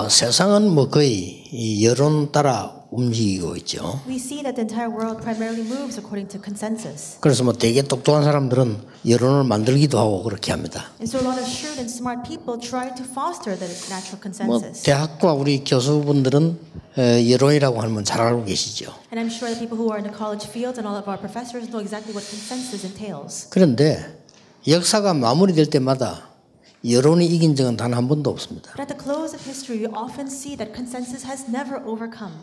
세상은 뭐 거의 이 여론 따라 움직이고 있죠. We see that the entire world primarily moves according to consensus. 그래서 뭐 되게 똑똑한 사람들은 여론을 만들기도 하고 그렇게 합니다. And so a lot of shrewd and smart people try to foster the natural 뭐 consensus. 대학과 우리 교수분들은 여론이라고 하면 잘 알고 계시죠. And I'm sure the people who are in the college field and all of our professors know exactly what consensus entails. 그런데 역사가 마무리될 때마다 여론이 이긴 적은 단 한 번도 없습니다. But at the close of history, we often see that consensus has never overcome.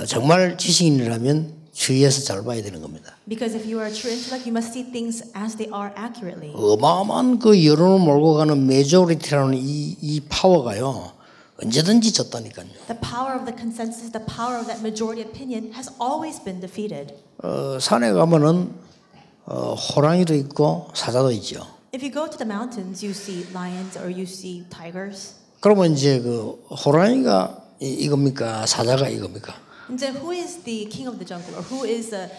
정말 지식인이라면 주의해서 잘 봐야 되는 겁니다. Because if you are a true intellect, you must see things as they are accurately. 어마어마한 그 여론을 몰고 가는 메조리티라는 이 파워가요. 언제든지 졌다니까요. The power of the consensus, the power of that majority opinion has always been defeated. 산에 가면은 호랑이도 있고 사자도 있죠. If you go to the mountains, you see lions or you see tigers. 그러면 이제 그 호랑이가 이겁니까? 사자가 이겁니까? And then who is the king of the jungle, or who is the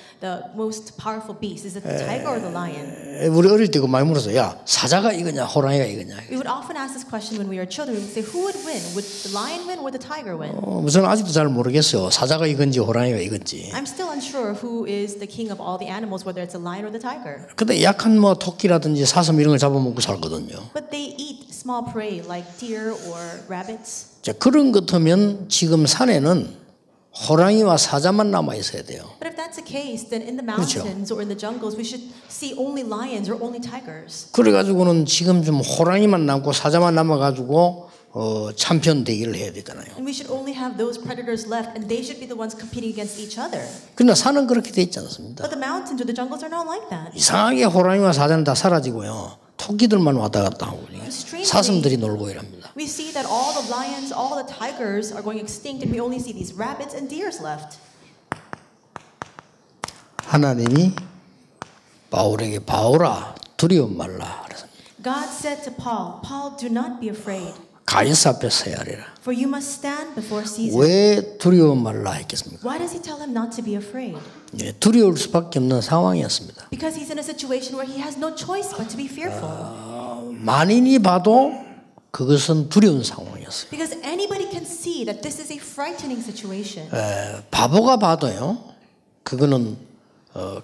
most powerful beast? Is it the tiger or the lion? 우리 어릴 때 그 많이 물었어요. 야, 사자가 이거냐, 호랑이가 이거냐. We would often ask this question when we were children. We would say, who would win? Would the lion win or the tiger win? 저는 아직도 잘 모르겠어요. 사자가 이건지 호랑이가 이건지. I'm still unsure who is the king of all the animals, whether it's a lion or the tiger. 근데 약한 뭐 토끼라든지 사슴 이런 걸 잡아먹고 살거든요. But they eat small prey like deer or rabbits. 자, 그런 것 같으면 지금 산에는 호랑이와 사자만 남아 있어야 돼요. But if that's the case, then in the mountains or in the jungles, we should see only lions or only tigers. 그래가지고는 지금 좀 호랑이만 남고 사자만 남아가지고 참편 대결을 해야 되잖아요. And we should only have those predators left, and they should be the ones competing against each other. 그러나 산은 그렇게 돼 있지 않습니다. But the mountains or the jungles are not like that. 이상하게 호랑이와 사자는 다 사라지고요. 토끼들만 왔다 갔다 하고 사슴들이 놀고 이랍니다. We see that all the lions, all the tigers are going extinct, and we only see these rabbits and deers left. 하나님이 바울에게 바울아 두려움 말라 그랬습니다. God said to Paul, Paul, do not be afraid, 가이사 앞에 서야 하리라. for you must stand before Caesar. 왜 두려움 말라 했겠습니까? Why does he tell him not to be afraid? 두려울 수밖에 없는 상황이었습니다. Because he's in a situation where he has no choice but to be fearful. 만인이 봐도 그것은 두려운 상황이었어요. Because anybody can see that this is a frightening situation. 바보가 봐도요. 그거는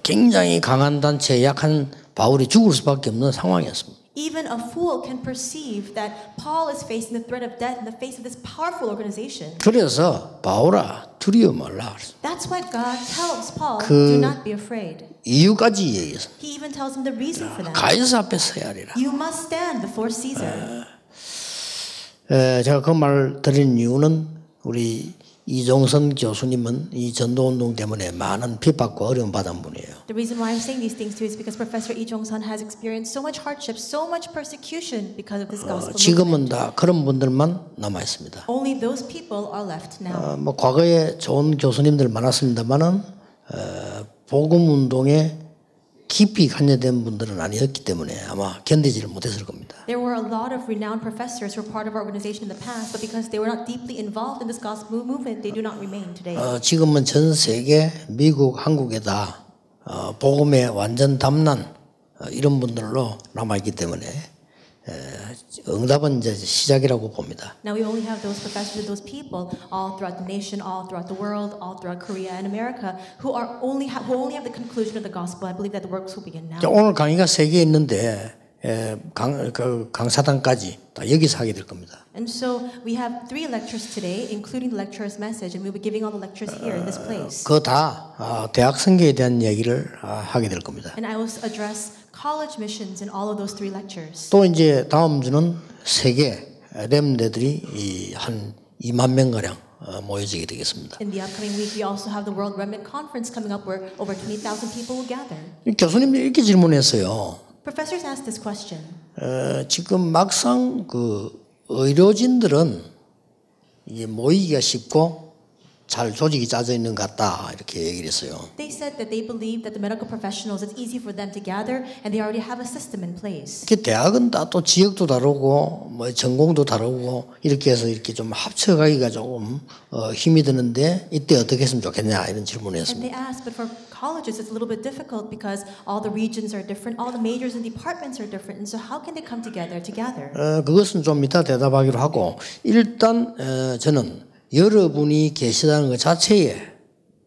굉장히 강한 단체에 약한 바울이 죽을 수밖에 없는 상황이었습니다. Even a fool can perceive that Paul is facing the threat of death in the face of this powerful organization. 그래서 바울아 두려워 말라. That's why God tells Paul, do not be afraid. 이유까지 얘기했습니다. He even tells him the reason for that. 가이사 앞에 서야 하리라. You must stand before Caesar. 제가 그 말 드린 이유는 우리 이종선 교수님은 이 전도운동 때문에 많은 핍박과 어려움 받은 분이에요. The reason why I'm saying these things too is because Professor Lee Jong-sun has experienced so much hardship, so much persecution because of this gospel 지금은 movement. 다 그런 분들만 남아 있습니다. Only those people are left now. 뭐 과거에 좋은 교수님들 많았습니다만은 복음 운동에 깊이 관여된 분들은 아니었기 때문에 아마 견디지를 못했을 겁니다. There were a lot of renowned professors who were part of our organization in the past, but because they were not deeply involved in this gospel movement, they do not remain today. 지금은 전 세계, 미국, 한국에다 복음에 완전 담난 이런 분들로 남아있기 때문에 응답은 이제 시작이라고 봅니다. Now we only have those professors and those people all throughout the nation, all throughout the world, all throughout Korea and America who only have the conclusion of the gospel. I believe that the works will begin now. 오늘 강의가 3개 있는데 강사단까지 다 여기서 하게 될 겁니다. And so we have 3 lectures today, including the lecturer's message, and we'll be giving all the lectures here in this place. 그거 다 대학 선교에 대한 얘기를 하게 될 겁니다. And I will address college missions in all of those 3 lectures. 또 이제 다음 주는 세계 렘네들이 한 2만 명 가량 모여지게 되겠습니다. In the upcoming week, we also have the World Remnant Conference coming up, where over 20,000 people will gather. 교수님들이 이렇게 질문했어요. Professors asked this question. 지금 막상 그 의료진들은 이게 모이기가 쉽고 잘 조직이 짜져 있는 것 같다 이렇게 얘기를 했어요. They said that they believe that the medical professionals, it's easy for them to gather and they already have a system in place. 그 대학은 다 또 지역도 다르고 뭐 전공도 다르고 이렇게 해서 이렇게 좀 합쳐가기가 조금 힘이 드는데 이때 어떻게 했으면 좋겠냐 이런 질문을 And 했습니다. they asked, but for colleges it's a little bit difficult because all the regions are different, all the majors and departments are different, and so how can they come together to gather? 그것은 좀 이따 대답하기로 하고 일단 저는 여러분이 계시다는 것 자체에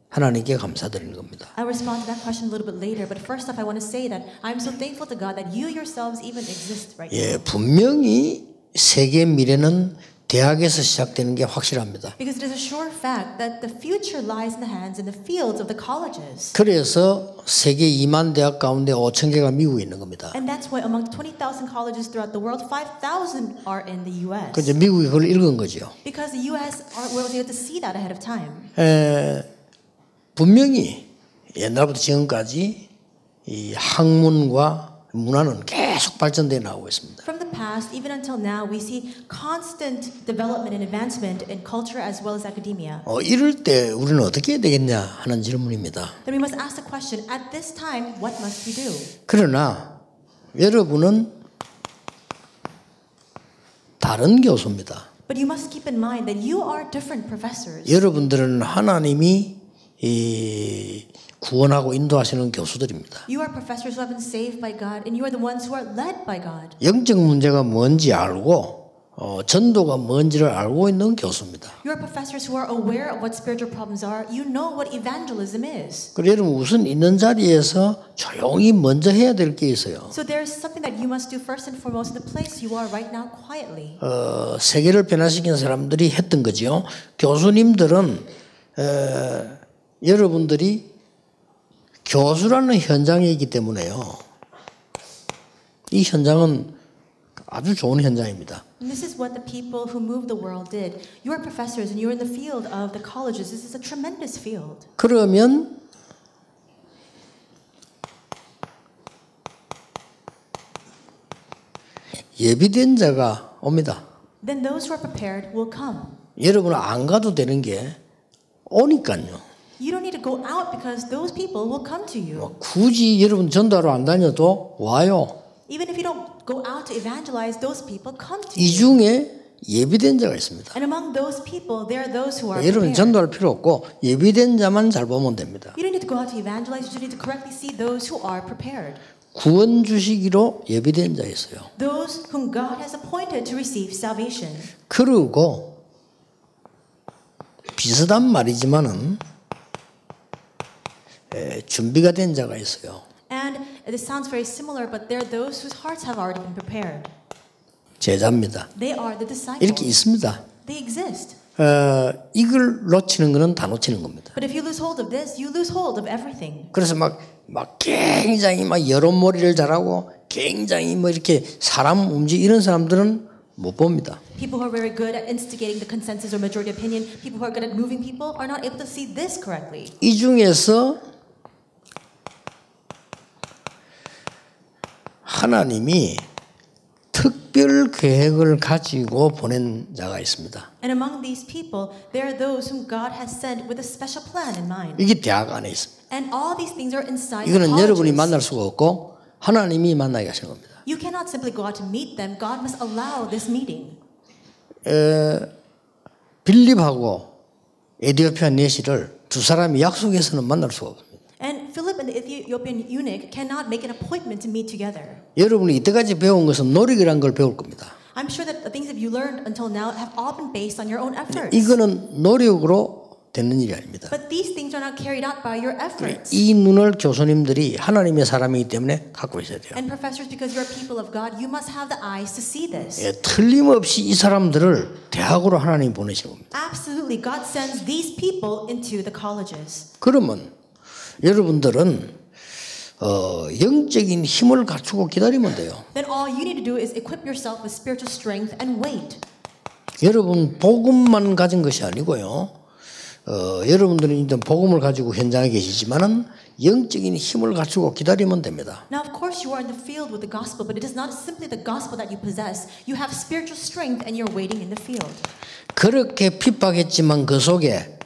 하나님께 감사드리는 겁니다. I'll respond to that question a little bit later, but first off I want to say that I'm so thankful to God that you yourselves even exist right now. 예, 분명히 세계 미래는 대학에서 시작되는 게 확실합니다. Because it is a sure fact that the future lies in the hands in the fields of the colleges. 그래서 세계 2만 대학 가운데 5천 개가 미국에 있는 겁니다. And that's why among 20,000 colleges throughout the world, 5,000 are in the US. 그 이제 미국이 그걸 읽은 거죠. Because the US was able to see that ahead of time. 분명히 옛날부터 지금까지 이 학문과 문화는 계속 발전되어 나오고 있습니다. From the past, even until now, we see constant development and advancement in culture as well as academia. 이럴 때 우리는 어떻게 해야 되겠냐 하는 질문입니다. Then we must ask the question, at this time, what must we do? 그러나 여러분은 다른 교수입니다. But you must keep in mind that you are different professors. 여러분들은 하나님이 구원하고 인도하시는 교수들입니다. You are professors who have been saved by God, and you are the ones who are led by God. 영적 문제가 뭔지 알고 전도가 뭔지를 알고 있는 교수입니다. You are professors who are aware of what spiritual problems are. You know what evangelism is. 그래서 여러분 우선 있는 자리에서 조용히 먼저 해야 될 게 있어요. So there is something that you must do first and foremost in the place you are right now quietly. 세계를 변화시킨 사람들이 했던 거죠. 교수님들은 여러분들이 교수라는 현장에 있기 때문에요. 이 현장은 아주 좋은 현장입니다. And this is what the people who moved the world did. You are professors and you are in the field of the colleges. This is a tremendous field. 그러면 예비된 자가 옵니다. Then those who are prepared will come. 여러분은 안 가도 되는 게 오니까요. You don't need to go out because those people will come to you. 굳이 여러분 전도하러 안 다녀도 와요. Even if you don't go out to evangelize, those people come to 이 you. 중에 예비된 자가 있습니다. And among those people, there are those who are 여러분 prepared. 전도할 필요 없고 예비된 자만 잘 보면 됩니다. You don't need to go out to evangelize. You just need to correctly see those who are prepared. 구원 주시기로 예비된 자 있어요. Those whom God has appointed to receive salvation. 그리고 비슷한 말이지만은 준비가 된 자가 있어요. And this sounds very similar, but there are those whose hearts have already been prepared. 제자입니다. They are the 이렇게 disciples. 있습니다. They exist. 이걸 놓치는 거는 다 놓치는 겁니다. But if you lose hold of this, you lose hold of everything. 그래서 막 굉장히 막 여론몰이를 잘하고 굉장히 뭐 이렇게 사람 이런 사람들은 못 봅니다. People who are very good at instigating the consensus or majority opinion, people who are good at moving people, are not able to see this correctly. 이 중에서 하나님이 특별 계획을 가지고 보낸 자가 있습니다. And among these people, there are those whom God has sent with a special plan in mind. 이게 대학 안에 있습니다. And all these things are inside the 이거는 여러분이 colleges. 만날 수가 없고 하나님이 만나게 하시는 겁니다. You cannot simply go out to meet them. God must allow this meeting. 빌립하고 에디오피아 내시를 두 사람이 약속해서는 만날 수가 없습니다. And Philip and the Ethiopian eunuch cannot make an appointment to meet together. 여러분이 이때까지 배운 것은 노력이라는 걸 배울 겁니다. I'm sure that the things that you learned until now have all been based on your own efforts. 이거는 노력으로 되는 일이 아닙니다. But these things are not carried out by your efforts. 이 눈을 교수님들이 하나님의 사람이기 때문에 갖고 있어야 돼요. And professors, because you're people of God, you must have the eyes to see this. 틀림없이 이 사람들을 대학으로 하나님이 보내신 겁니다. Absolutely, God sends these people into the colleges. 그러면 여러분들은 영적인 힘을 갖추고 기다리면 돼요. Then all you need to do is equip yourself with spiritual strength and wait. 여러분 복음만 가진 것이 아니고요. 여러분들은 일단 복음을 가지고 현장에 계시지만은 영적인 힘을 갖추고 기다리면 됩니다. Now, of course, you are in the field with the gospel, but it is not simply the gospel that you possess. You have spiritual strength, and you're waiting in the field. 그렇게 핍박했지만 그 속에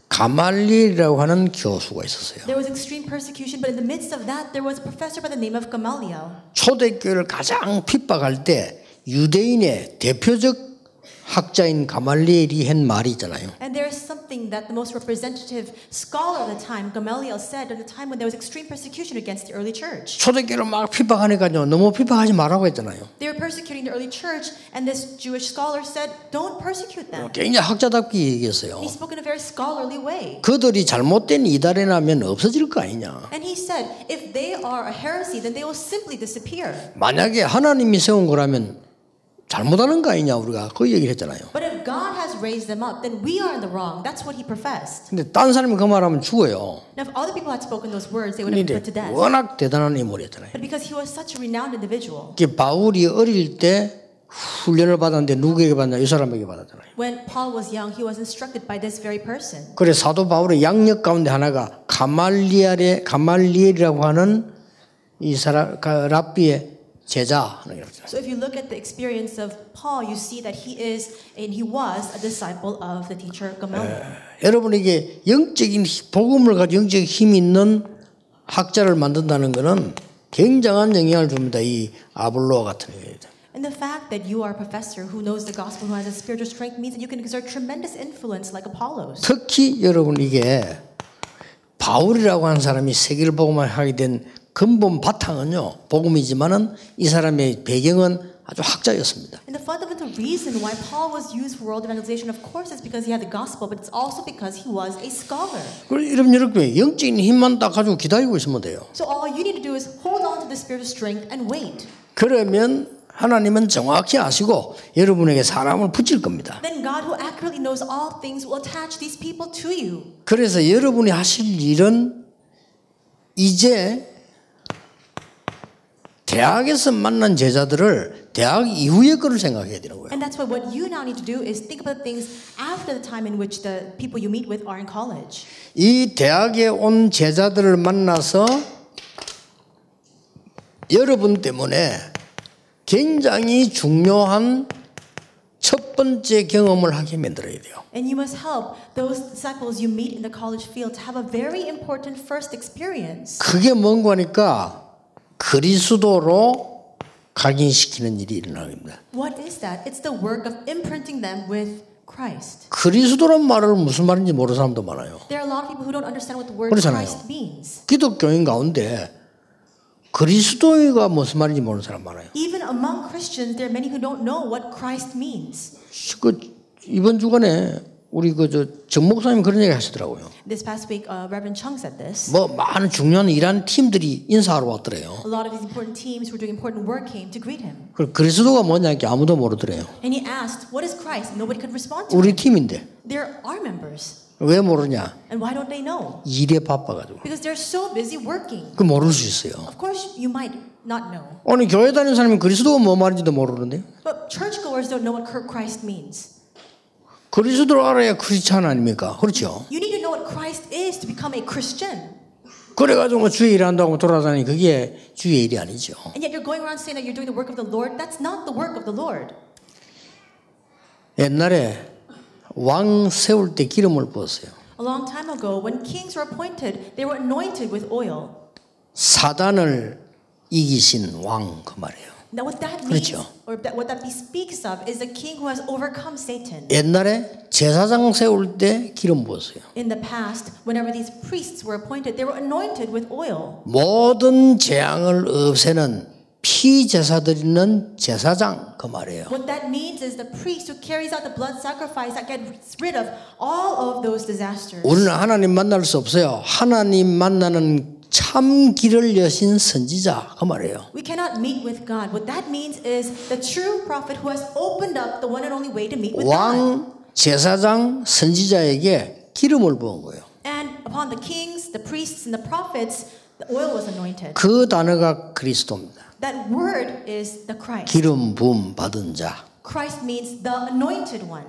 가말리엘이라고 하는 교수가 있었어요. There was extreme persecution, but in the midst of that, there was a professor by the name of Gamaliel. 초대교회를 가장 핍박할 때 유대인의 대표적 학자인 가말리엘이 한 말이 있잖아요. And there is something that the most representative scholar of the time, Gamaliel, said at the time when there was extreme persecution against the early church. 초대교회를 막 핍박하니까요. 너무 핍박하지 말라고 했잖아요. They were persecuting the early church, and this Jewish scholar said, "Don't persecute them." 굉장히 학자답게 얘기했어요. He spoke in a very scholarly way. 그들이 잘못된 이달에나면 없어질 거 아니냐. And he said, if they are a heresy, then they will simply disappear. 만약에 하나님이 세운 거라면 잘못하는 거 아니냐 우리가 그 얘기를 했잖아요. But if God has raised them up, then we are in the wrong. That's what he professed. 근데 딴 사람이 그 말하면 죽어요. Now, if other people had spoken those words, they would have been put to 근데 death. 워낙 대단한 인물이었잖아요. But because he was such a renowned individual, 바울이 어릴 때 훈련을 받았는데 누구에게 받냐? 이 사람에게 받았잖아요. when Paul was young, he was instructed by this very person. 그래 사도 바울의 양력 가운데 하나가 가말리엘이라고 하는 이 사람 랍비의 제자. So if you look at the experience of Paul, you see that he is and he was a disciple of the teacher Gamaliel. 여러분에게 영적인 복음을 가지고 영적 힘 있는 학자를 만든다는 것은 굉장한 영향을 줍니다. 이 아볼로와 같은 경우에. And the fact that you are a professor who knows the gospel, who has a spiritual strength, means that you can exert tremendous influence like Apollos. 특히 여러분 이게 바울이라고 하는 사람이 세계를 복음을 하게 된 근본 바탕은요 복음이지만은 이 사람의 배경은 아주 학자였습니다. And the fundamental reason why Paul was used for world evangelization, of course, is because he had the gospel, but it's also because he was a scholar. 그럼 여러분 영적인 힘만 딱 가지고 기다리고 있으면 돼요. So all you need to do is hold on to the spiritual strength and wait. 그러면 하나님은 정확히 아시고 여러분에게 사람을 붙일 겁니다. Then God, who accurately knows all things, will attach these people to you. 그래서 여러분이 하실 일은 이제 대학에서 만난 제자들을 대학 이후의 거를 생각해야 되는 거예요. And that's why what you now need to do is think about things after the time in which the people you meet with are in college. 이 대학에 온 제자들을 만나서 여러분 때문에 굉장히 중요한 첫 번째 경험을 하게 만들어야 돼요. And you must help those disciples you meet in the college field to have a very important first experience. 그게 뭔가 하니까 그리스도로 각인시키는 일이 일어나는 겁니다. What is that? It's the work of imprinting them with Christ. 그리스도란 말을 무슨 말인지 모르는 사람도 많아요. There are a lot of people who don't understand what the word 그렇잖아요. Christ means. 기독교인 가운데 그리스도가 무슨 말인지 모르는 사람 많아요. Even among Christians, there are many who don't know what Christ means. 이번 주간에 우리 정 목사님 그런 얘기 하시더라고요. This past week, Reverend Chung said this. 많은 중요한 일하는 팀들이 인사하러 왔더래요. A lot of these important teams who were doing important work came to greet him. 그리스도가 뭐냐 게 아무도 모르더래요. And he asked, "What is Christ?" Nobody could respond to 우리 him. 팀인데 They're our members. 왜 모르냐? And why don't they know? 일에 바빠가지고. Because they're so busy working. 그 모를 수 있어요. Of course, you might not know. 오늘 교회 다니는 사람이 그리스도가 뭐 말인지도 모르는데. But churchgoers don't know what Christ means. 그리스도를 알아야 크리스찬 아닙니까? 그렇죠. You need to know what Christ is to become a Christian. 그래가지고 주의 일한다고 돌아다니 그게 주의 일이 아니죠. And yet you're going around saying that you're doing the work of the Lord. That's not the work of the Lord. 옛날에 왕 세울 때 기름을 부었어요. A long time ago, when kings were appointed, they were anointed with oil. 사단을 이기신 왕 그 말이에요. Now what that means, 그렇죠. or what that speaks of, is a king who has overcome Satan. 옛날에 제사장 세울 때 기름 부었어요. In the past, whenever these priests were appointed, they were anointed with oil. 모든 재앙을 없애는 피제사 드리는 제사장 그 말이에요. What that means is the priest who carries out the blood sacrifice that gets rid of all of those disasters. 우리는 하나님 만날 수 없어요. 하나님 만나는 참 길을 여신 선지자 그 말이에요. We cannot meet with God. What that means is the true prophet who has opened up the one and only way to meet with God. 왕, 제사장, 선지자에게 기름을 부은 거예요. And upon the kings, the priests, and the prophets, the oil was anointed. 그 단어가 그리스도입니다. That word is the Christ. 기름 부음 받은 자. Christ means the anointed one.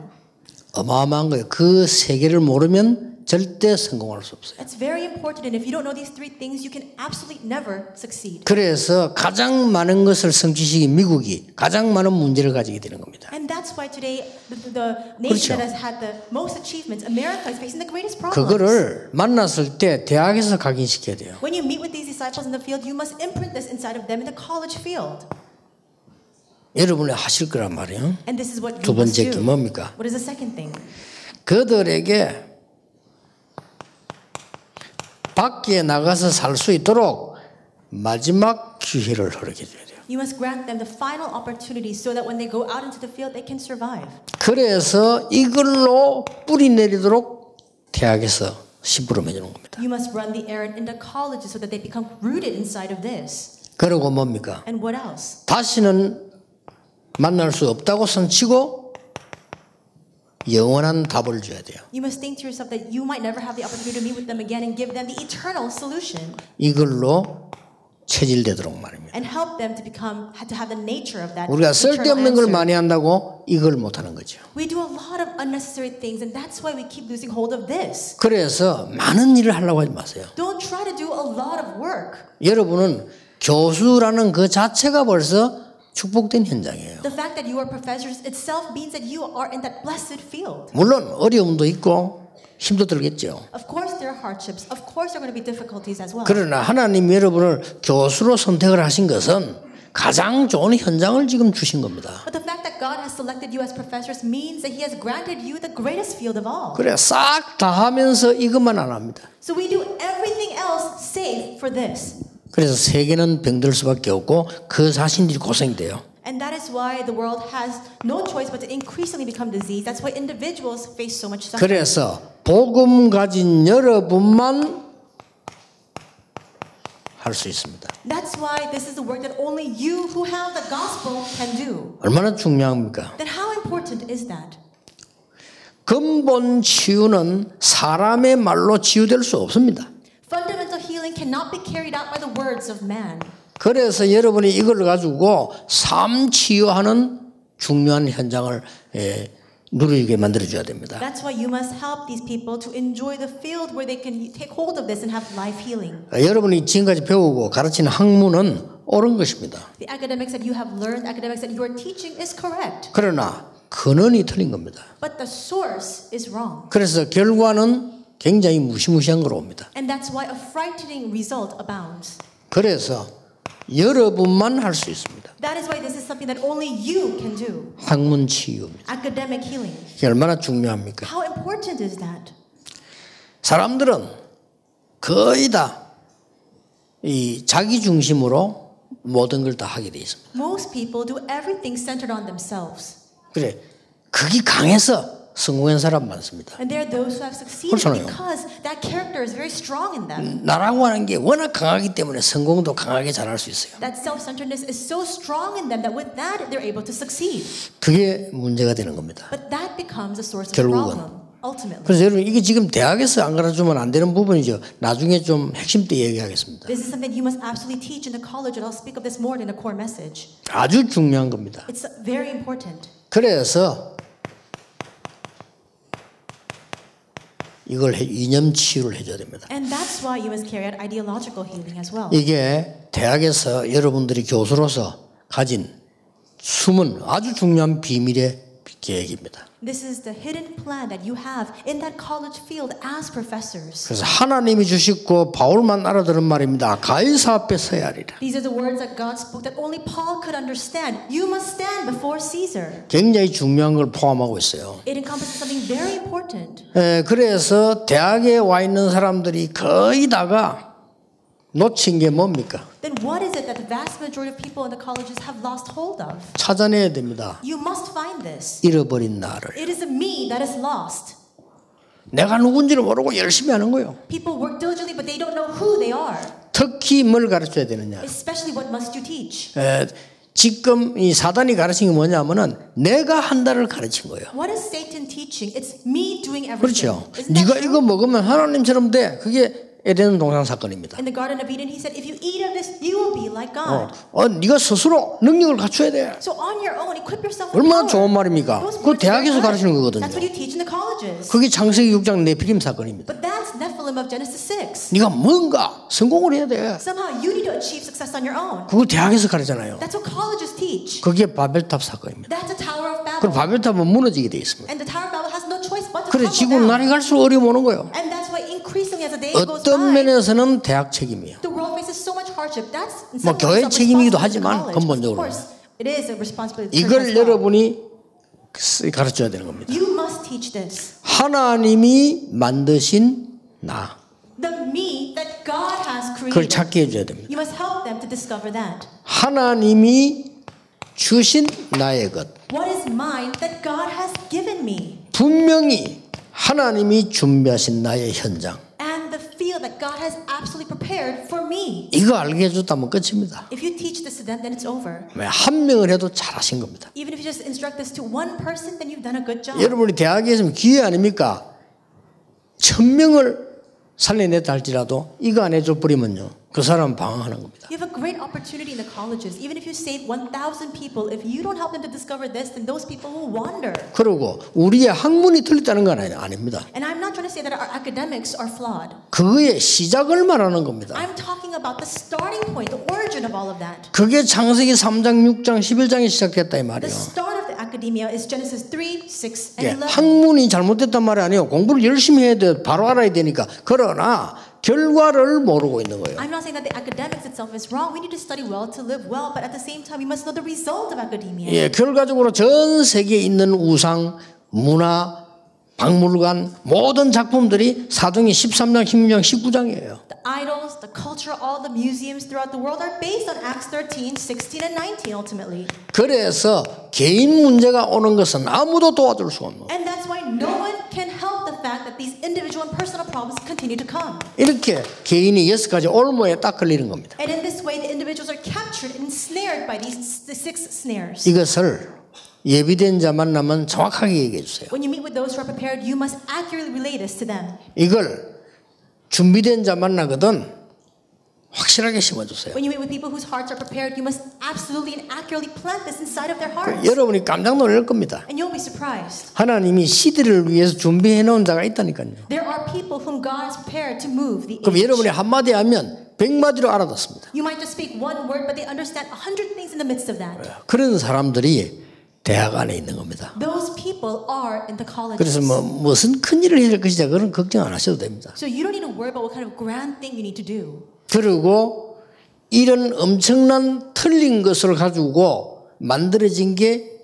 어마어마한 거예요. 그 세 개를 모르면 절대 성공할 수 없어요. It's very important, and if you don't know these three things, you can absolutely never succeed. 그래서 가장 많은 것을 성취시킨 미국이 가장 많은 문제를 가지게 되는 겁니다. And that's that's why today the nation 그렇죠. that has had the most achievements, America, is facing the greatest problems. 그거를 만났을 때 대학에서 각인시켜야 돼요. When you meet with these disciples in the field, you must imprint this inside of them in the college field. 여러분이 하실 거란 말이에요. And this is what 두 you must 번째 게 do. 뭡니까? What is the second thing? 그들에게 밖에 나가서 살 수 있도록 마지막 기회를 허락해 줘야 돼요. You must grant them the final opportunity so that when they go out into the field, they can survive. 그래서 이걸로 뿌리 내리도록 대학에서 심부름해 주는 겁니다. You must run the errand into colleges so that they become rooted inside of this. 그리고 뭡니까? And what else? 다시는 만날 수 없다고 선치고 영원한 답을 줘야 돼요. You must think to yourself that you might never have the opportunity to meet with them again and give them the eternal solution 이걸로 체질되도록 말입니다. and help them to have the nature of that 우리가 eternal 쓸데없는 걸 answer. 많이 한다고 이걸 못하는 거죠. We do a lot of unnecessary things and that's why we keep losing hold of this. 그래서 많은 일을 하려고 하지 마세요. Don't try to do a lot of work. 여러분은 교수라는 그 자체가 벌써 축복된 현장이에요. The fact that you are professors itself means that you are in that blessed field. 물론 어려움도 있고 힘도 들겠죠. Of course there are hardships. Of course there are going to be difficulties as well. 그러나 하나님이 여러분을 교수로 선택을 하신 것은 가장 좋은 현장을 지금 주신 겁니다. But the fact that God has selected you as professors means that He has granted you the greatest field of all. 그래 싹 다 하면서 이것만 안 합니다. So we do everything else save for this. 그래서 세계는 병들 수밖에 없고 그 자신들이 고생이 돼요. And that is why the world has no choice but to increasingly become diseased. That's why individuals face so much suffering. 그래서 복음 가진 여러분만 할 수 있습니다. That's why this is the work that only you who have the gospel can do. 얼마나 중요합니까? Then how important is that? 근본 치유는 사람의 말로 치유될 수 없습니다. Fundamental healing cannot be carried out by the words of man. 그래서 여러분이 이걸 가지고 삶 치유하는 중요한 현장을 누리게 만들어줘야 됩니다. That's why you must help these people to enjoy the field where they can take hold of this and have life healing. 여러분이 지금까지 배우고 가르치는 학문은 옳은 것입니다. The academics that you have learned, academics that you are teaching is correct. 그러나 근원이 틀린 겁니다. But the source is wrong. 그래서 결과는 굉장히 무시무시한 거로 옵니다. And that's why a frightening result abounds. 그래서 여러분만 할 수 있습니다. That is why this is something that only you can do. 학문 치유입니다. Academic healing. 이게 얼마나 중요합니까? How important is that? 사람들은 거의 다 이 자기 중심으로 모든 걸 다 하게 돼 있습니다. Most people do everything centered on themselves. 그래, 그게 강해서 성공한 사람 많습니다. And there are those who have succeeded 그렇잖아요. because that character is very strong in them. 나라고 하는 게 워낙 강하기 때문에 성공도 강하게 잘할 수 있어요. That self-centeredness is so strong in them that with that they're able to succeed. 그게 문제가 되는 겁니다. But that becomes a source of 결국은. problem. Ultimately. 그래서 여러분 이게 지금 대학에서 안 가르치면 안 되는 부분이죠. 나중에 좀 핵심 때 얘기하겠습니다. This is something you must absolutely teach in the college, and I'll speak of this more in a core message. 아주 중요한 겁니다. It's very important. 그래서 이걸 이념 치유를 해줘야 됩니다. And that's why you must carry out ideological healing as well. 이게 대학에서 여러분들이 교수로서 가진 숨은 아주 중요한 비밀의 계획입니다. This is the hidden plan that you have in that college field as professors. 그래서 하나님이 주시고 바울만 알아들은 말입니다. 가이사 앞에 서야 하리라. These are the words that God spoke that only Paul could understand. You must stand before Caesar. 굉장히 중요한 걸 포함하고 있어요. It encompasses something very important. 그래서 대학에 와 있는 사람들이 거의 다가 놓친 게 뭡니까? Then what is it that the vast majority of people in the colleges have lost hold of? 찾아내야 됩니다. You must find this. 잃어버린 나를. It is a me that is lost. 내가 누군지를 모르고 열심히 하는 거예요. People work diligently, but they don't know who they are. 특히 뭘 가르쳐야 되느냐? Especially what must you teach? 지금 이 사단이 가르친 게 뭐냐면은 내가 한다를 가르친 거예요. What is Satan teaching? It's me doing everything. 그렇죠. Isn't that 네가 true? 이거 먹으면 하나님처럼 돼. 그게 에덴 동산 사건입니다. In the Garden of Eden, he said, if you eat of this, you will be like God. 네가 스스로 능력을 갖춰야 돼. So on your own, equip yourself with 얼마나 power. 좋은 말입니까? Those 그거 words are 대학에서 good. 가르치는 거거든요. That's what you teach in the colleges. 그게 창세기 6장 네피림 사건입니다. But that's Nephilim of Genesis 6. 네가 뭔가 성공을 해야 돼. Somehow you need to achieve success on your own. 그거 대학에서 가르잖아요. That's what colleges teach. 그게 바벨탑 사건입니다. That's the Tower of Babel. 그리고 바벨탑은 무너지게 돼 있습니다. And the Tower of Babel has no choice but to 그래서 crumble 지구는 down. 날이 갈수록 어려움 오는 거예요. And that's why increasingly as the day goes 어떤 by, 면에서는 대학 책임이에요. the world faces so much hardship. That's in 뭐 some ways 교회 a 책임이기도 responsibility 하지만 of college. 근본적으로. Of course, it is a responsibility of the church 이걸 as well. 여러분이 가르쳐야 되는 겁니다. You must teach this. 하나님이 만드신 나, The me that God has 그걸 created. 찾게 해줘야 됩니다. You must help them to discover that. 하나님이 주신 나의 것, What is mine that God has given me? 분명히 하나님이 준비하신 나의 현장, And the field that God has absolutely prepared for me. 이거 알게 해줬다면 끝입니다. If you teach this to them, then it's over. 왜 한 명을 해도 잘하신 겁니다. Even if you just instruct this to one person, then you've done a good job. 여러분이 대학에 있으면 기회 아닙니까? 1000명을 살려냈다 할지라도 이거 안 해줘 버리면요, 그 사람은 방황하는 겁니다. You have a great opportunity in the colleges. Even if you save 1,000 people, if you don't help them to discover this, then those people will wander. 그리고 우리의 학문이 틀렸다는 건 아닙니다. And I'm not trying to say that our academics are flawed. 그거의 시작을 말하는 겁니다. I'm talking about the starting point, the origin of all of that. 그게 창세기 3장, 6장, 11장에 시작했다 이 The 말이에요. start of the academia is Genesis 3, 6, 예, and 11. 학문이 잘못됐단 말이 아니에요. 공부를 열심히 해야 돼. 바로 알아야 되니까. 그러나 결과를 모르고 있는 거예요. I'm not saying that the academics itself is wrong. We need to study well to live well, but at the same time, we must know the result of academia. 예, 결과적으로 전 세계에 있는 우상, 문화, 박물관 모든 작품들이 사도행전 13장, 16장, 19장이에요. The idols, the culture, all the museums throughout the world are based on Acts 13, 16, and 19 ultimately. 그래서 개인 문제가 오는 것은 아무도 도와줄 수 없는 거예요. And that's why no one can help the fact that these individual and personal problems continue to come. 이렇게 개인이 6가지 올무에 딱 걸리는 겁니다. And in this way, the individuals are captured and ensnared by the 6 snares. 이것을 예비된 자 만나면 정확하게 얘기해 주세요. When you meet with those who are prepared, you must accurately relay this to them. 이걸 준비된 자 만나거든 확실하게 심어주세요. When you meet with people whose hearts are prepared, you must absolutely and accurately plant this inside of their hearts. 여러분이 깜짝 놀랄 겁니다. And you'll be surprised. 하나님이 시대를 위해서 준비해 놓은 자가 있다니까요. There are people whom God has prepared to move the 그럼 age. 여러분이 한마디 하면 100마디로 알아듣습니다. You might just speak one word, but they understand 100 things in the midst of that. 그런 사람들이 대학 안에 있는 겁니다. Those people are in the colleges. 그래서 무슨 큰 일을 해야 될 것이다 그런 걱정 안 하셔도 됩니다. So you don't need to worry about what kind of grand thing you need to do. 그리고 이런 엄청난 틀린 것을 가지고 만들어진 게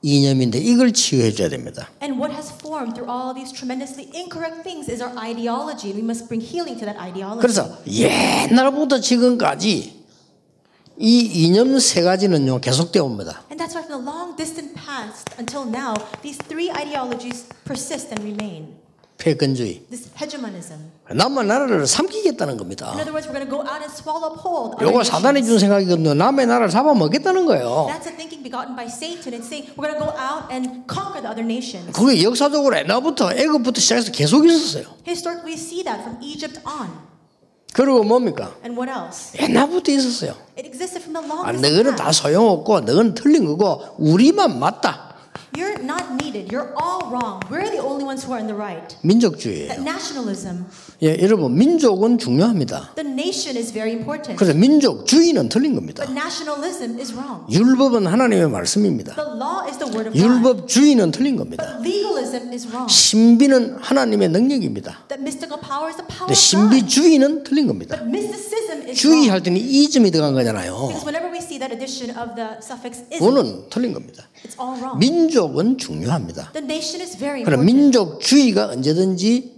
이념인데 이걸 치유해 줘야 됩니다. And what has formed through all these tremendously incorrect things is our ideology. And we must bring healing to that ideology. 그래서 옛날부터 지금까지 이 이념 3가지는요 계속되어 옵니다. And that's why from the long distant past until now, these 3 ideologies persist and remain. 패권주의. This hegemonism. 남의 나라를 삼키겠다는 겁니다. In other words, we're going to go out and swallow up whole other 요거 사단이 준 nations. 생각이거든요. 남의 나라를 잡아먹겠다는 거예요. That's a thinking begotten by Satan. It's saying we're going to go out and conquer the other nations. 그게 역사적으로 옛날부터 애굽부터 시작해서 계속 있었어요. Historically, we see that from Egypt on. 그리고 뭡니까? And what else? 옛날부터 있었어요. It existed from the 아, longest 너희는 다 past. 소용없고 너희는 틀린 거고 우리만 맞다. You're not needed. You're all wrong. We're the only ones who are in the right. 민족주의예요. That nationalism, 예, 여러분 민족은 중요합니다. the nation is very important. 그래서 민족주의는 틀린 겁니다. But nationalism is wrong. 율법은 하나님의 말씀입니다. The law is the word of God. 율법주의는 틀린 겁니다. But legalism is wrong. 신비는 하나님의 능력입니다. That mystical power is the power 근데 of God. 신비주의는 틀린 겁니다. But mysticism is wrong. 주의할 때는 이즘이 들어간 거잖아요. Because whenever we see that addition of the suffix ism, 그거는 틀린 겁니다. it's all wrong. 민족은 중요합니다. The nation is very 그럼 important. 민족주의가 언제든지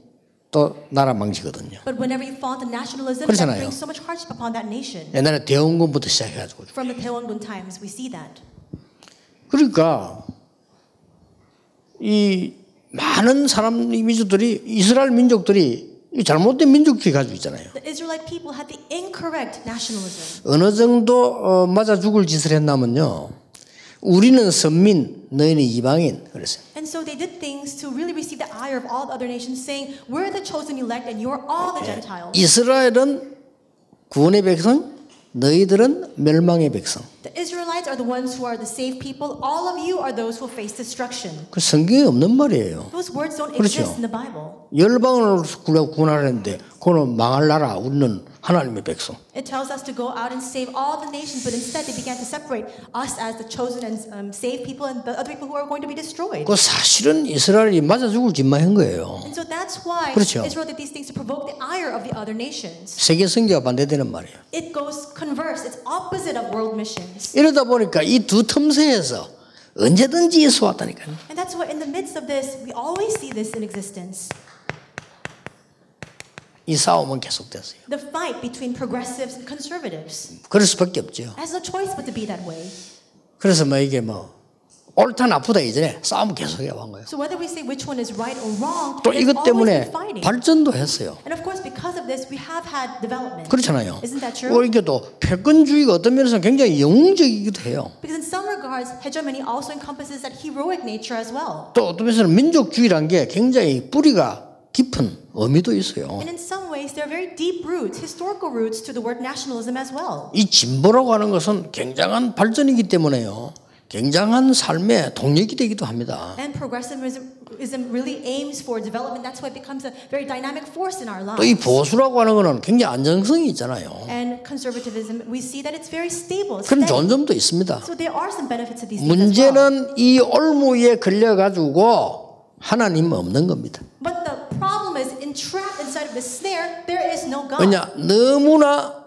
또 나라 망치거든요. But whenever you fall into nationalism, that 그렇잖아요. brings so much hardship upon that nation. 옛날에 대원군부터 시작해가지고. From the Taewongun times, we see that. 그러니까 이 많은 사람 이 민족들이 이스라엘 민족들이 이 잘못된 민족주의 가지고 있잖아요. The Israelite people had the incorrect nationalism. 어느 정도 맞아 죽을 짓을 했냐면요. 우리는 선민, 너희는 이방인 그랬어요. And so they did things to really receive the ire of all the other nations, saying, "We're the chosen elect, and you're all the Gentiles." 이스라엘은 구원의 백성, 너희들은 멸망의 백성. The Israelites are the ones who are the saved people. All of you are those who face destruction. 그 성경에 없는 말이에요. Those words don't 그렇죠. exist in the Bible. 열방을 구원하려는데 그거는 망할 나라, 우리는 하나님의 백성. It tells us to go out and save all the nations, but instead they began to separate us as the chosen and saved people and the other people who are going to be destroyed. 그 사실은 이스라엘이 맞아 죽을 짓만 한 거예요. And so that's why 그렇죠. Israel did these things to provoke the ire of the other nations. 세계 선교가 반대되는 말이에요. It goes converse. It's opposite of world missions. 이러다 보니까 이 두 틈새에서 언제든지 예수 왔다니까요. And that's why in the midst of this, we always see this in existence. 이 싸움은 계속됐어요. The fight between progressives and conservatives. 그럴 수밖에 없죠. It has no choice but to be that way. 그래서 뭐 이게 뭐 옳다 나쁘다 이전에 싸움 계속해 온 거예요. So whether we say which one is right or wrong, 또 there's 이것 always 때문에 been fighting. 발전도 했어요. And of course, because of this, we have had development. 그렇잖아요. Isn't that true? 이게 또 패권주의가 어떤 면에서 굉장히 영웅적이기도 해요. Because in some regards, hegemony also encompasses that heroic nature as well. 또 어떤 면에서는 민족주의란 게 굉장히 뿌리가 깊은 의미도 있어요. And in some ways, there are very deep roots, historical roots to the word nationalism as well. 이 진보라고 하는 것은 굉장한 발전이기 때문에요. 굉장한 삶의 동력이 되기도 합니다. And progressivism really aims for development. That's why it becomes a very dynamic force in our 또 이 lives. 보수라고 하는 것은 굉장히 안정성이 있잖아요. And conservatism, we see that it's very stable. It's 그런 steady. 좋은 점도 있습니다. So there are some benefits to these things as well. 문제는 이 올무에 걸려가지고 하나님 없는 겁니다. But the problem is, entrapped inside of the snare, there is no God. 왜냐 너무나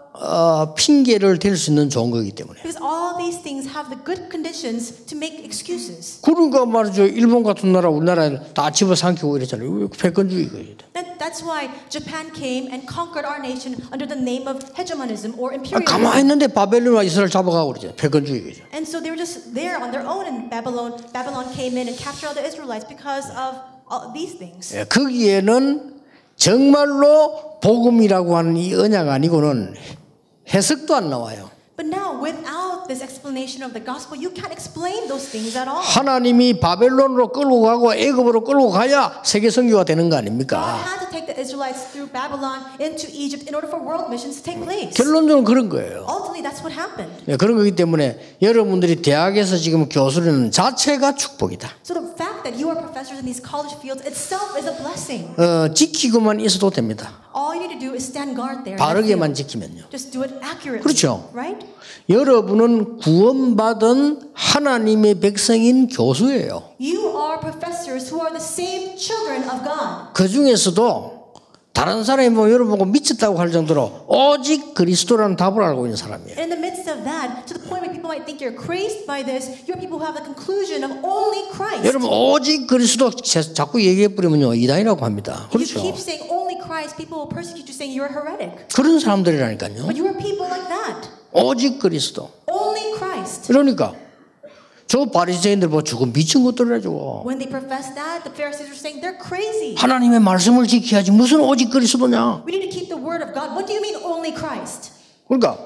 핑계를 댈 수 있는 좋은 거기 때문에. Because all these things have the good conditions to make excuses. 그러니까 말이죠. 일본 같은 나라 우리나라에 다 집어삼키고 이랬잖아요. 패권주의거든요. That's why Japan came and conquered our nation under the name of hegemonism or imperialism. 가만히 있는데 바벨론과 이스라엘 잡아가고 그러죠. 패권주의거죠. And so they were just there on their own, and Babylon came in and captured all the Israelites because of all these things. 예, 거기에는 정말로 복음이라고 하는 이 언약 아니고는 해석도 안 나와요. But now, without this explanation of the gospel, you can't explain those things at all. 하나님이 바벨론으로 끌고 가고 애굽으로 끌고 가야 세계 선교가 되는 거 God 아닙니까? had to take the Israelites through Babylon into Egypt in order for world missions to take place. 결론적으로 그런 거예요. Ultimately, that's what happened. 예, 그런 거기 때문에 여러분들이 대학에서 지금 교수라는 자체가 축복이다. So the fact that you are professors in these college fields itself is a blessing. 지키고만 있어도 됩니다. All you need to do is stand guard there. 바르게만 지키면요. Just do it accurately. 그렇죠. Right? 여러분은 구원받은 하나님의 백성인 교수예요. You are professors who are the saved children of God. 그 중에서도 다른 사람이 뭐 여러분 보고 미쳤다고 할 정도로 오직 그리스도라는 답을 알고 있는 사람이에요. In the midst of that, to the point where people might think you're crazed by this, you're people who have the conclusion of only Christ. 여러분 오직 그리스도 자꾸 얘기해 버리면요 이단이라고 합니다. If you 그렇죠. keep saying only Christ, people will persecute you saying you're a heretic. 그런 사람들이라니까요. But you are people like that. 오직 그리스도. Only Christ. 그러니까 저 바리새인들 보고 죽은 미친 것들이라죠. When they profess that, the Pharisees are saying they're crazy. 하나님의 말씀을 지켜야지 무슨 오직 그리스도냐. We need to keep the word of God. What do you mean only Christ? 그러니까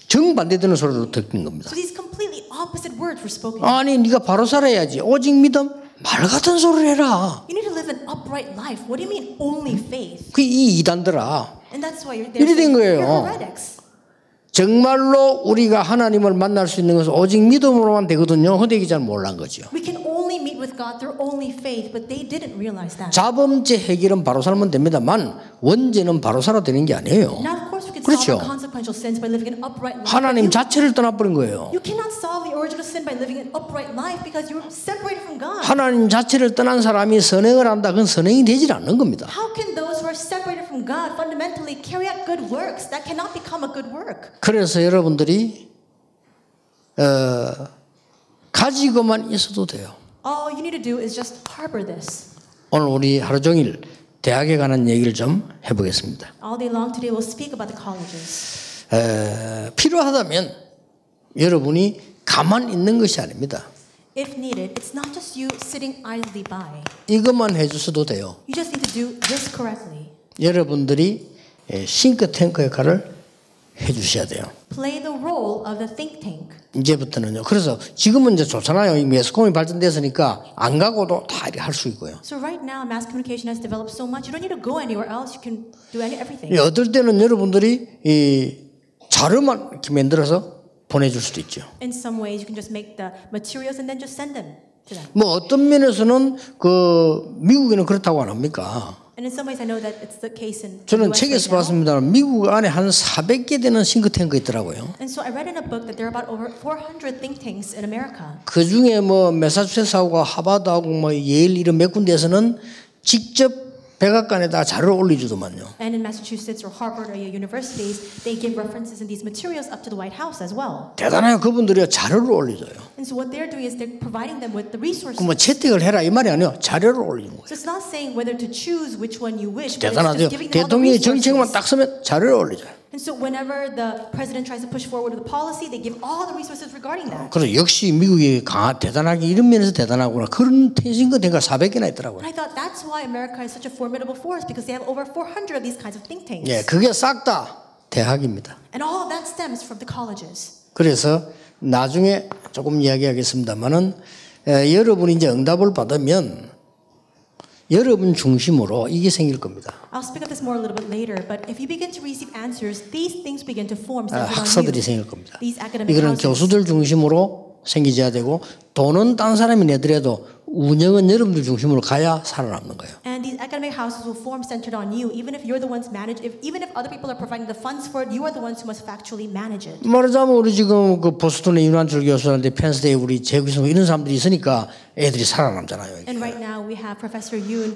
정반대되는 소리로 듣는 겁니다. So these completely opposite words were spoken. 아니 네가 바로 살아야지. 오직 믿음? 말 같은 소리를 해라. You need to live an upright life. What do you mean only faith? 그 이 이단들아. And that's why you're 이래 된 there. 거예요. You're heretics. 정말로 우리가 하나님을 만날 수 있는 것은 오직 믿음으로만 되거든요. 근데 이게 잘 몰란 거죠. We can only meet with God through only faith, but they didn't realize that. 자범죄 해결은 바로 살면 됩니다만 원죄는 바로 살아야 되는 게 아니에요. Now, of course, we can 그렇죠. solve consequential sins by living an upright life. 하나님 자체를 떠나버린 거예요. You cannot solve the origin of sin by living an upright life because you're separated from God. 하나님 자체를 떠난 사람이 선행을 한다. 그건 선행이 되질 않는 겁니다. How can those who are separated from God fundamentally carry out good works? That cannot become a good work. 그래서 여러분들이 가지고만 있어도 돼요. All you need to do is just harbor this. 오늘 우리 하루 종일 대학에 관한 얘기를 좀 해보겠습니다. All day long today we'll speak about the colleges. 필요하다면 여러분이 가만 있는 것이 아닙니다. If needed, it's not just you sitting idly by. 이것만 해주셔도 돼요. You just need to do this correctly. 여러분들이 싱크탱크 역할을 해주셔야 돼요. Play the role of the think tank. 이제부터는요. 그래서 지금은 이제 좋잖아요. 이 매스컴이 발전됐으니까 안 가고도 다 할 수 있고요. So right now, mass communication has developed so much. You don't need to go anywhere else. You can do everything. 어떨 때는 여러분들이 이 자료만 이렇게 만들어서 보내줄 수도 있죠. In some ways, you can just make the materials and then just send them to them. 뭐 어떤 면에서는 그 미국에는 그렇다고 안 합니까? And in some ways, I know that it's the case in the 저는 US 책에서 right now. 봤습니다만 미국 안에 한 400개 되는 싱크탱크 있더라고요. And so I read in a book that there are about over 400 think tanks in America. 그 중에 뭐 매사추세츠하고 하버드하고 뭐 예일 이런 몇 군데에서는 직접 백악관에다 자료를 올리주더만요. And in Massachusetts or Harvard or Yale universities, they give references in these materials up to the White House as well. 대단해요. 그분들이 자료를 올려줘요. And so what they're doing is they're providing them with the resources. 뭐 채택을 해라 이 말이 아니에요. 자료를 올리는 거예요. So it's not saying whether to choose which one you wish, but it's 대단하죠. just giving them all the 대통령이 정책만 resources. 딱 쓰면 자료를 올려줘요. And so whenever the president tries to push forward with a policy, they give all the resources regarding that. 그래서 역시 미국이 대단하게 이런 면에서 대단하구나. 그런 싱크탱크가 400개나 있더라고요. And I thought that's why America is such a formidable force, because they have over 400 of these kinds of think tanks. 예, 그게 싹 다 대학입니다. And all of that stems from the colleges. 그래서 나중에 조금 이야기하겠습니다만은 여러분이 이제 응답을 받으면 여러분 중심으로 이게 생길 겁니다. I'll speak of this more a little bit later, but if you begin to receive answers, these things begin to form centered on 학사들이 you. 생길 겁니다. These academic 이거는 houses. 교수들 중심으로 생기져야 되고 돈은 딴 사람이 내더라도 운영은 여러분들 중심으로 가야 살아남는 거예요. And these academic houses will form centered on you, even if you're the ones manage. Even if other people are providing the funds for it, you are the ones who must factually manage it. 말하자면 우리 지금 그 보스턴의 윤한철 교수한테 펜스데이 우리 재구성 이런 사람들이 있으니까 애들이 살아남잖아요. And right now we have Professor Yoon,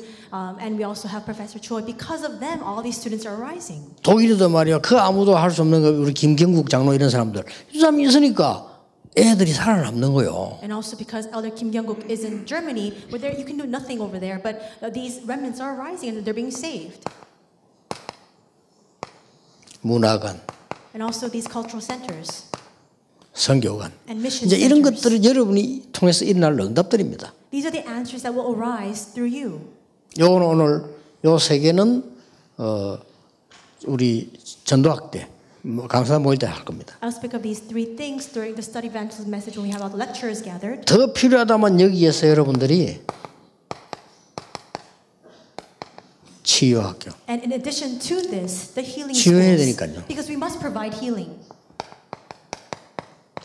and we also have Professor Choi. Because of them, all these students are rising. 독일에도 말이야 그 아무도 할 수 없는 거 우리 김경국 장로 이런 사람들 이 사람이 있으니까 애들이 살아남는 거요. And also because Elder Kim Kyung-guk is in Germany, where there you can do nothing over there, but these remnants are rising and they're being saved. 문화관, And also these cultural centers 선교관. and mission 이제 이런 centers. 것들을 여러분이 통해서 일어날 응답들입니다. These are the answers that will arise through you. 요거는 오늘 요 세 개는 우리 전도학 때 강사 모일 때 할 겁니다. I'll speak of these three things during the study evangelism message when we have all the lecturers gathered. 더 필요하다면 여기에서 여러분들이 치유학교. And in addition to this, the healing 치유해야 schools. 되니까요. Because we must provide healing.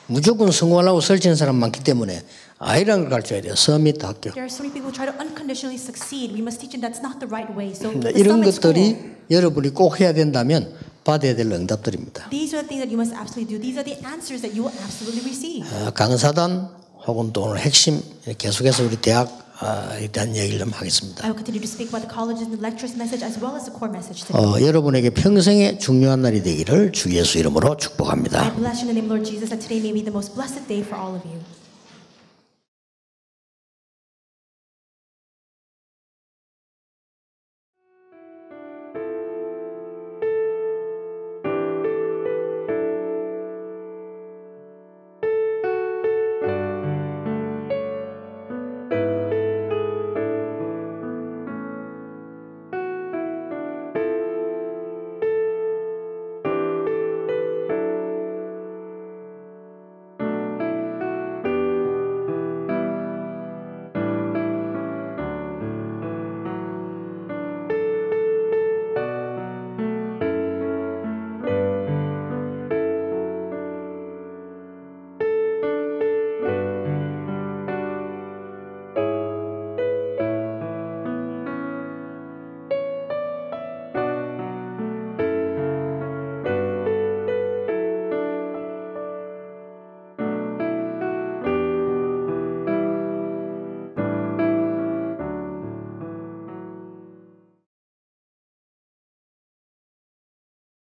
무조건 성공하려고 설치는 사람 많기 때문에 아이라는 걸 가르쳐야 돼요. 서밋 학교. There are so many people who try to unconditionally succeed. We must teach them that's not the right way. So the 이런 summit 것들이 school, 여러분이 꼭 해야 된다면 받아야 될 응답들입니다. these are the things that you must absolutely do. These are the answers that you will absolutely receive. 강사단 혹은 또 오늘 핵심 계속해서 우리 대학에 대한 얘기를 좀 하겠습니다. I will continue to speak about the colleges and the lecturers message as well as the core message today. 여러분에게 평생의 중요한 날이 되기를 주 예수 이름으로 I 축복합니다. bless you in the name of Lord Jesus that today may be the most blessed day for all of you.